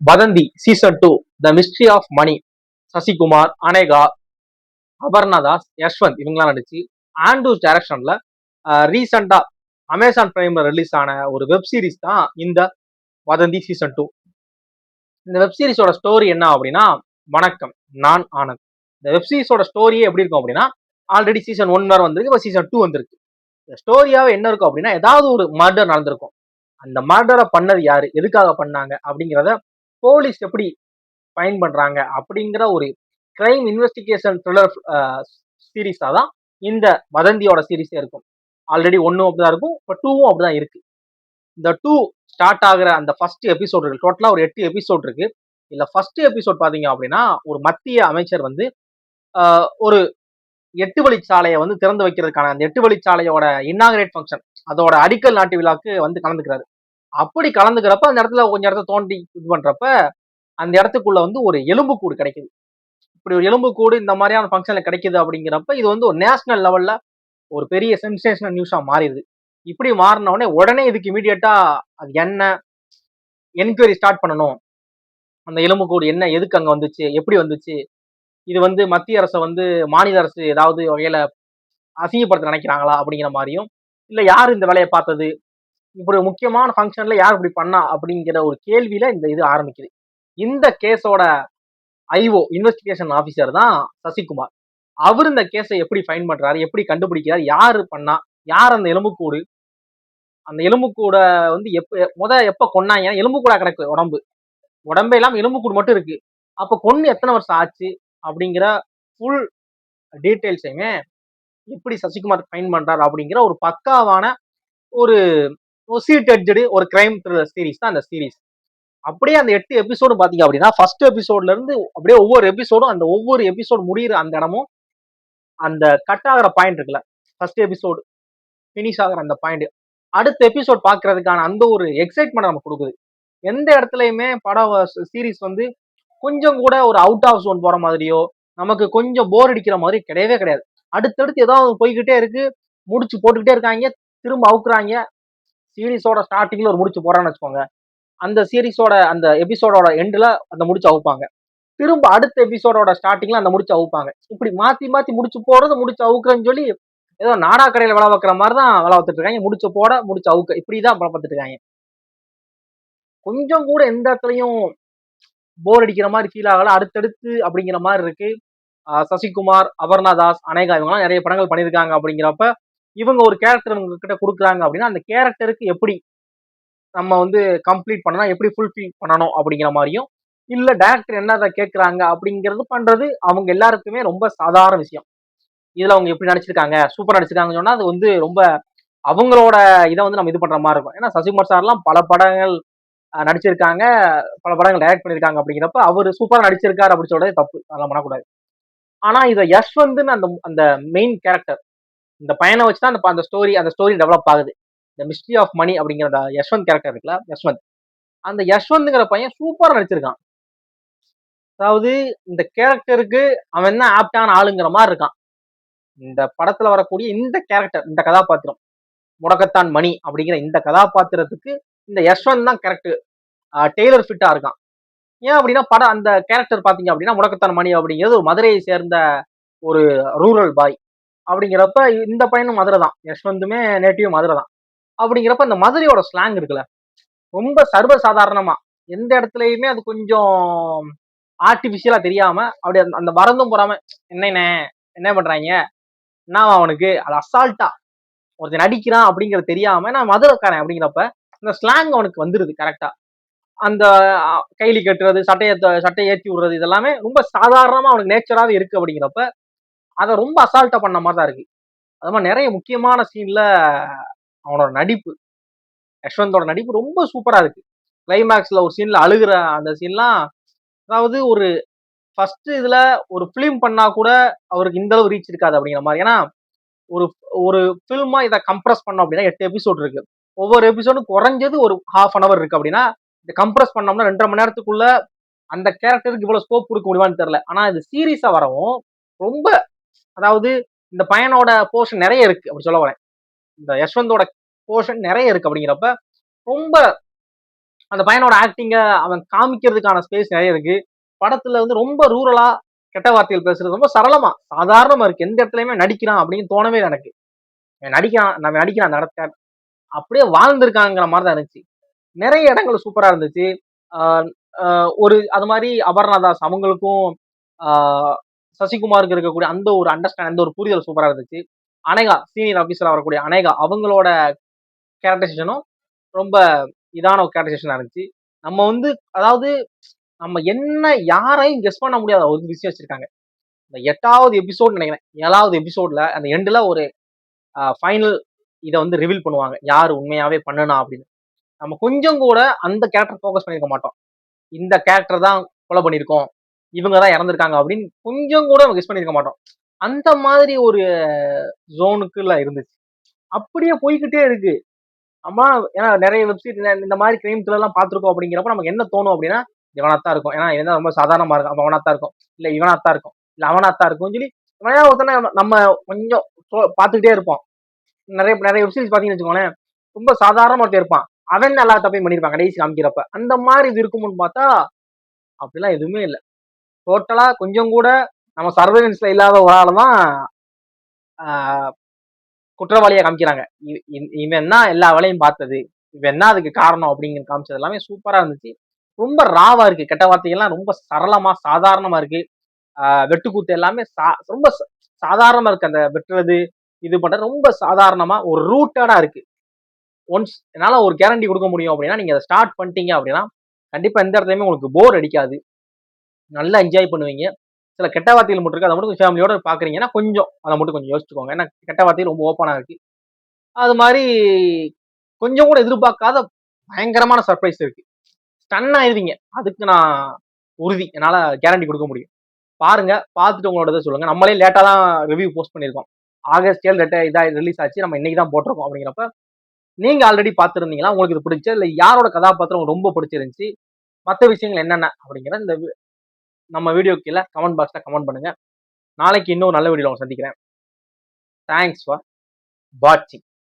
வதந்தி season 2 the mystery of Mani. Sasikumar, Aneka, Aparna Das, Yashwanth இவங்கெல்லாம் நடிச்சு ஆண்ட்ரூஸ் டைரக்ஷன்ல ரீசெண்டா அமேசான் பிரைம்ல ரிலீஸ் ஆன ஒரு வெப் சீரிஸ் தான் இந்த வதந்தி சீசன் 2. இந்த வெப் சீரிஸோட ஸ்டோரி என்ன அப்படின்னா, வணக்கம், நான் ஆனந்த். இந்த வெப் சீரிஸோட ஸ்டோரியே எப்படி இருக்கும் அப்படின்னா, ஆல்ரெடி சீசன் 1 வேற வந்திருக்கு, இப்போ சீசன் 2 வந்திருக்கு. இந்த ஸ்டோரியாவே என்ன இருக்கும் அப்படின்னா, ஏதாவது ஒரு மர்டர் நடந்திருக்கும். அந்த மர்டரை பண்ணது யாரு, எதுக்காக பண்ணாங்க அப்படிங்கிறத போலீஸ் எப்படி ஃபைன் பண்றாங்க அப்படிங்கிற ஒரு கிரைம் இன்வெஸ்டிகேஷன் த்ரில்லர் சீரீஸா தான் இந்த வதந்தியோட சீரீஸே இருக்கும். ஆல்ரெடி 1 அப்படிதான் இருக்கும், இப்போ 2வும் அப்படிதான் இருக்கு. இந்த 2 ஸ்டார்ட் ஆகுற அந்த ஃபர்ஸ்ட் எபிசோட் இருக்கு, டோட்டலா ஒரு 8 எபிசோட் இருக்கு. இல்ல ஃபர்ஸ்ட் எபிசோட் பாத்தீங்க அப்படின்னா, ஒரு மத்திய அமைச்சர் வந்து ஒரு 8 வழிச்சாலையை வந்து திறந்து வைக்கிறதுக்கான அந்த 8 வழிச்சாலையோட இன்னாகரேட் ஃபங்க்ஷன், அதோட அடிக்கல் நாட்டு விழாக்கு வந்து கலந்துக்கிறாரு. அப்படி கலந்துக்கிறப்ப அந்த இடத்துல கொஞ்சம் இடத்த தோண்டி இது பண்றப்ப அந்த இடத்துக்குள்ள வந்து ஒரு எலும்பு கூடு கிடைக்குது. இப்படி ஒரு எலும்பு கூடு இந்த மாதிரியான ஃபங்க்ஷன்ல கிடைக்குது அப்படிங்கிறப்ப இது வந்து ஒரு நேஷனல் லெவல்ல ஒரு பெரிய சென்சேஷனல் நியூஸா மாறிடுது. இப்படி மாறின உடனே இதுக்கு இமீடியட்டா அது என்ன என்கொயரி ஸ்டார்ட் பண்ணணும். அந்த எலும்பு கூடு என்ன, எதுக்கு அங்க வந்துச்சு, எப்படி வந்துச்சு, இது வந்து மத்திய அரசை வந்து மாநில அரசு ஏதாவது வகையில அசிங்கப்படுத்த நினைக்கிறாங்களா அப்படிங்கிற மாதிரியும், இல்ல யார் இந்த வேலையை பார்த்தது, இப்படி முக்கியமான ஃபங்க்ஷன்ல யார் இப்படி பண்ணா அப்படிங்கிற ஒரு கேள்வியில இந்த இது ஆரம்பிக்குது. இந்த கேஸோட ஐஓ இன்வெஸ்டிகேஷன் ஆபீசர் தான் சசிகுமார். அவர் இந்த கேஸை எப்படி ஃபைன் பண்றாரு, எப்படி கண்டுபிடிக்கிறார், யாரு பண்ணா, யார் அந்த எலும்புக்கூடு, அந்த எலும்புக்கூட வந்து எப்ப கொன்னாங்க, எலும்புக்கூடா கிடக்கு உடம்பே இல்லாம எலும்புக்கூடு மட்டும் இருக்கு, அப்ப கொன்னு எத்தனை வருஷம் ஆச்சு அப்படிங்கிற ஃபுல் டீடைல்ஸையுமே எப்படி சசிகுமார் ஃபைன் பண்றாரு அப்படிங்கிற ஒரு பக்காவான ஒரு சீட்டெட்ஜடு ஒரு கிரைம் த்ரில்லர் சீரிஸ் தான் அந்த சீரிஸ். அப்படியே அந்த 8 எபிசோடு பாத்தீங்க அப்படின்னா, ஃபர்ஸ்ட் எபிசோட்ல இருந்து அப்படியே ஒவ்வொரு எபிசோடும் அந்த ஒவ்வொரு எபிசோடு முடிகிற அந்த இடமும் அந்த கட் ஆகிற பாயிண்ட் இருக்குல்ல, ஃபர்ஸ்ட் எபிசோடு பினிஷ் ஆகிற அந்த பாயிண்ட் அடுத்த எபிசோட் பாக்குறதுக்கான அந்த ஒரு எக்ஸைட்மெண்ட் நமக்கு கொடுக்குது. எந்த இடத்துலயுமே படம் சீரிஸ் வந்து கொஞ்சம் கூட ஒரு அவுட் ஆஃப் ஜோன் போற மாதிரியோ, நமக்கு கொஞ்சம் போர் அடிக்கிற மாதிரி கிடையவே கிடையாது. அடுத்தடுத்து ஏதாவது போய்கிட்டே இருக்கு, முடிச்சு போட்டுக்கிட்டே இருக்காங்க, திரும்ப அவுக்குறாங்க. சீரிஸோட ஸ்டார்டிங்ல ஒரு முடிச்சு போறான்னு வச்சுக்கோங்க, அந்த சீரிஸோட அந்த எபிசோடோட எண்ட்ல அந்த முடிச்சு அவுப்பாங்க, திரும்ப அடுத்த எபிசோடோட ஸ்டார்டிங்ல அந்த முடிச்சு அவுப்பாங்க. இப்படி மாத்தி மாத்தி முடிச்சு போறது, முடிச்சு அவுக்குறன்னு சொல்லி ஏதோ நாடா கடையில வேலை வைக்கிற மாதிரி தான் வேலை பார்த்துட்டு இருக்காங்க. முடிச்சு போட, முடிச்சு அவுக்க, இப்படிதான் பார்த்துட்டு இருக்காங்க. கொஞ்சம் கூட எந்த இடத்துலயும் போர் அடிக்கிற மாதிரி ஃபீல் ஆகல. அடுத்தடுத்து அப்படிங்கிற மாதிரி இருக்கு. சசிகுமார், அபர்ணதாஸ், அனேகா இவங்கலாம் நிறைய படங்கள் பண்ணியிருக்காங்க. அப்படிங்கிறப்ப இவங்க ஒரு கேரக்டர் இவங்க கிட்ட கொடுக்குறாங்க அப்படின்னா, அந்த கேரக்டருக்கு எப்படி நம்ம வந்து கம்ப்ளீட் பண்ணணும், எப்படி ஃபுல்ஃபில் பண்ணணும் அப்படிங்கிற மாதிரியும், இல்ல டைரக்டர் என்ன கேட்கறாங்க அப்படிங்கிறது பண்றது அவங்க எல்லாருக்குமே ரொம்ப சாதாரண விஷயம். இதுல அவங்க எப்படி நடிச்சிருக்காங்க, சூப்பர் நடிச்சிருக்காங்கன்னு சொன்னா அது வந்து ரொம்ப அவங்களோட இதை வந்து நம்ம இது பண்ற மாதிரி இருக்கும். ஏன்னா சசிகுமார் சார்லாம் பல படங்கள் நடிச்சிருக்காங்க, பல படங்கள் டைரக்ட் பண்ணிருக்காங்க. அப்படிங்கிறப்ப அவர் சூப்பரா நடிச்சிருக்காரு அப்படின்னு சொல்றதே தப்பு, அதெல்லாம் பண்ணக்கூடாது. ஆனா இதை யஷ்வந்த்னு அந்த அந்த மெயின் கேரக்டர், இந்த பையனை வச்சுதான் அந்த ஸ்டோரி டெவலப் ஆகுது. இந்த மிஸ்ட்ரி ஆஃப் மணி அப்படிங்கிற யஷ்வந்த் கேரக்டர் இருக்குல்ல, யஷ்வந்த், அந்த யஷ்வந்த்ங்கிற பையன் சூப்பரா நடிச்சிருக்கான். அதாவது இந்த கேரக்டருக்கு அவன் என்ன ஆப்டான ஆளுங்கிற மாதிரி இருக்கான். இந்த படத்துல வரக்கூடிய இந்த கேரக்டர், இந்த கதாபாத்திரம் முடக்கத்தான் மணி அப்படிங்கிற இந்த கதாபாத்திரத்துக்கு இந்த யஷ்வந்த் தான் கரெக்ட் டெய்லர் ஃபிட்டா இருக்கான். ஏன் அப்படின்னா படம் அந்த கேரக்டர் பாத்தீங்க அப்படின்னா, முடக்கத்தான் மணி அப்படிங்கிறது ஒரு மதுரையை சேர்ந்த ஒரு ரூரல் பாய். அப்படிங்கிறப்ப இந்த பையனும் மதுரை தான், யஷ்வந்துமே நேட்டிவ் மதுரை தான். அப்படிங்கிறப்ப இந்த மதுரையோட ஸ்லாங் இருக்குல்ல, ரொம்ப சர்வசாதாரணமா எந்த இடத்துலயுமே அது கொஞ்சம் ஆர்டிபிஷியலா தெரியாம, அப்படி அந்த வரந்தும் போறாம, என்னண்ணே என்ன பண்றாங்க, என்ன அவனுக்கு அது அசால்ட்டா ஒருத்தன் நடிக்கிறான் அப்படிங்கிறது தெரியாம, நான் மதுரைக்காரன் அப்படிங்கிறப்ப இந்த ஸ்லாங் அவனுக்கு வந்துருது கரெக்டா. அந்த கைலி கட்டுறது, சட்டையை ஏற்றி விடுறது, இதெல்லாமே ரொம்ப சாதாரணமா அவனுக்கு நேச்சராகவே இருக்கு. அப்படிங்கிறப்ப அதை ரொம்ப அசால்ட்டா பண்ண மாதிரி தான் இருக்கு. அது மாதிரி நிறைய முக்கியமான சீன்ல அவனோட நடிப்பு, யஷ்வந்தோட நடிப்பு ரொம்ப சூப்பரா இருக்கு. கிளைமேக்ஸ்ல ஒரு சீன்ல அழுகிற அந்த சீன்லாம், அதாவது ஒரு ஃபர்ஸ்ட் இதுல ஒரு பிலிம் பண்ணா கூட அவருக்கு இந்த அளவு ரீச் இருக்காது அப்படிங்கிற மாதிரி. ஏன்னா ஒரு ஒரு பிலிமா இதை கம்ப்ரஸ் பண்ணோம் அப்படின்னா 8 எபிசோட் இருக்கு. ஒவ்வொரு எபிசோடும் குறைஞ்சது ஒரு ½ அன் அவர் இருக்கு. அப்படின்னா இதை கம்ப்ரஸ் பண்ணோம்னா 2.5 மணி நேரத்துக்குள்ள அந்த கேரக்டருக்கு இவ்வளவு ஸ்கோப் கொடுக்க முடியுமான்னு தெரியல. ஆனா இது சீரியஸா வரவும் ரொம்ப, அதாவது இந்த பையனோட போர்ஷன் நிறைய இருக்கு அப்படி சொல்ல வரேன். இந்த யஷ்வந்தோட போர்ஷன் நிறைய இருக்கு. அப்படிங்கிறப்ப ரொம்ப அந்த பையனோட ஆக்டிங்க அவன் காமிக்கிறதுக்கான ஸ்பேஸ் நிறைய இருக்கு. படத்துல வந்து ரொம்ப ரூரலா கெட்ட வார்த்தைகள் பேசுறது ரொம்ப சரளமா சாதாரணமா இருக்கு. எந்த இடத்துலயுமே நடிக்கிறான் அப்படின்னு தோணவே இல்லை எனக்கு. நடிக்கிறான் அந்த இடத்த அப்படியே வாழ்ந்திருக்காங்கிற மாதிரி தான் இருந்துச்சு. நிறைய இடங்கள் சூப்பரா இருந்துச்சு. ஆஹ் ஆஹ் ஒரு அது மாதிரி அபர்ணா தாஸ் அவங்களுக்கும் சசிகுமாருக்கு இருக்கக்கூடிய அந்த ஒரு அண்டர்ஸ்டாண்ட், அந்த ஒரு புரிதல் சூப்பரா இருந்துச்சு. அனேகா சீனியர் ஆபீசரா வரக்கூடிய அனேகா அவங்களோட கேரக்டரைசேஷனும் ரொம்ப இதான ஒரு கேரக்டரைசேஷனா இருந்துச்சு. நம்ம வந்து அதாவது நம்ம என்ன யாரையும் கெஸ் பண்ண முடியாத ஒரு விஷயம் வச்சிருக்காங்க. இந்த 8வது எபிசோட் நினைக்கிறேன். 7வது எபிசோட்ல அந்த எண்ட்ல ஒரு ஃபைனல் இதை வந்து ரிவீல் பண்ணுவாங்க. யாரு உண்மையாவே பண்ணுனா அப்படின்னு. நம்ம கொஞ்சம் கூட அந்த கேரக்டர் ஃபோக்கஸ் பண்ணிருக்க மாட்டோம். இந்த கேரக்டர் தான் கொலை பண்ணிருக்கோம், இவங்க தான் இறந்திருக்காங்க அப்படின்னு கொஞ்சம் கூட கெஸ் பண்ணிருக்க மாட்டோம். அந்த மாதிரி ஒரு ஜோனுக்குள்ள இருந்துச்சு. அப்படியே போய்கிட்டே இருக்கு. அம்மா ஏன்னா நிறைய வெப்சைட் இந்த மாதிரி கிரைம் த்ரில்லர்லாம் பார்த்துருக்கோம் அப்படிங்கிறப்ப நமக்கு என்ன தோணும் அப்படின்னா இவனாத்தான் இருக்கும். ஏன்னா இவன் தான் ரொம்ப சாதாரணமா இருக்கும். அப்ப அவனாத்தான் இருக்கும். இல்ல இவனாத்தான் இருக்கும். இல்ல அவனாத்தான் இருக்கும் சொல்லி இவனா ஒருத்தனை நம்ம கொஞ்சம் பார்த்துக்கிட்டே இருப்போம். நிறைய நிறைய வெப்சீரிஸ் பாத்தீங்கன்னு வச்சுக்கோங்களேன், ரொம்ப சாதாரணமா ஒருத்தன் இருப்பான். அவன் எல்லா தப்பையும் பண்ணிருப்பான் கடைசி காமிக்கிறப்ப. அந்த மாதிரி இது இருக்கும்னு பார்த்தா அப்படிலாம் எதுவுமே இல்லை. டோட்டலா கொஞ்சம் கூட நம்ம சர்வேலன்ஸ்ல இல்லாத ஒரு ஆளு தான் குற்றவாளியா காமிக்கிறாங்க. இவன் தான் எல்லா வேலையும் பார்த்தது, இவன் என்ன அதுக்கு காரணம் அப்படிங்கிற காமிச்சது எல்லாமே சூப்பரா இருந்துச்சு. ரொம்ப ராவா இருக்கு. கெட்ட வார்த்தைகள்லாம் ரொம்ப சரளமா சாதாரணமா இருக்கு. வெட்டுக்கூத்து எல்லாமே ரொம்ப சாதாரணமா இருக்கு. அந்த வெட்டுறது இது பண்றது ரொம்ப சாதாரணமா ஒரு ரூட்டடா இருக்கு. ஒன்ஸ் என்னால ஒரு கேரண்டி கொடுக்க முடியும் அப்படின்னா நீங்க அதை ஸ்டார்ட் பண்ணிட்டீங்க அப்படின்னா கண்டிப்பா எந்த இடத்துலயுமே உங்களுக்கு போர் அடிக்காது. நல்லா என்ஜாய் பண்ணுவீங்க. சில கெட்ட வார்த்தைகள் மட்டும் இருக்கு. அதை மட்டும் ஃபேமிலியோட பாக்குறீங்கன்னா கொஞ்சம் அதை மட்டும் கொஞ்சம் யோசிச்சுக்கோங்க. ஏன்னா கெட்ட வார்த்தைகள் ரொம்ப ஓப்பனா இருக்கு. அது மாதிரி கொஞ்சம் கூட எதிர்பார்க்காத பயங்கரமான சர்ப்ரைஸ் இருக்கு. ஸ்டன் ஆயிருவீங்க. அதுக்கு நான் உறுதி. என்னால கேரண்டி கொடுக்க முடியும். பாருங்க. பார்த்துட்டு உங்களோட இதை சொல்லுங்க. நம்மளே லேட்டா தான் ரிவ்யூ போஸ்ட் பண்ணியிருக்கோம். ஆகஸ்ட் 7 இதா ரிலீஸ் ஆச்சு. நம்ம இன்னைக்கு தான் போட்டிருக்கோம் அப்படிங்கிறப்ப நீங்க ஆல்ரெடி பார்த்துருந்தீங்களா? உங்களுக்கு இது பிடிச்ச இல்ல யாரோட கதாபாத்திரம் உங்களுக்கு ரொம்ப பிடிச்சிருந்துச்சு? மற்ற விஷயங்கள் என்னென்ன அப்படிங்கிற இந்த நம்ம வீடியோ கீழே கமெண்ட் பாக்ஸ்ல கமெண்ட் பண்ணுங்க. நாளைக்கு இன்னொரு நல்ல வீடியோல சந்திக்கிறேன். தேங்க்ஸ் ஃபார் வாட்சிங்.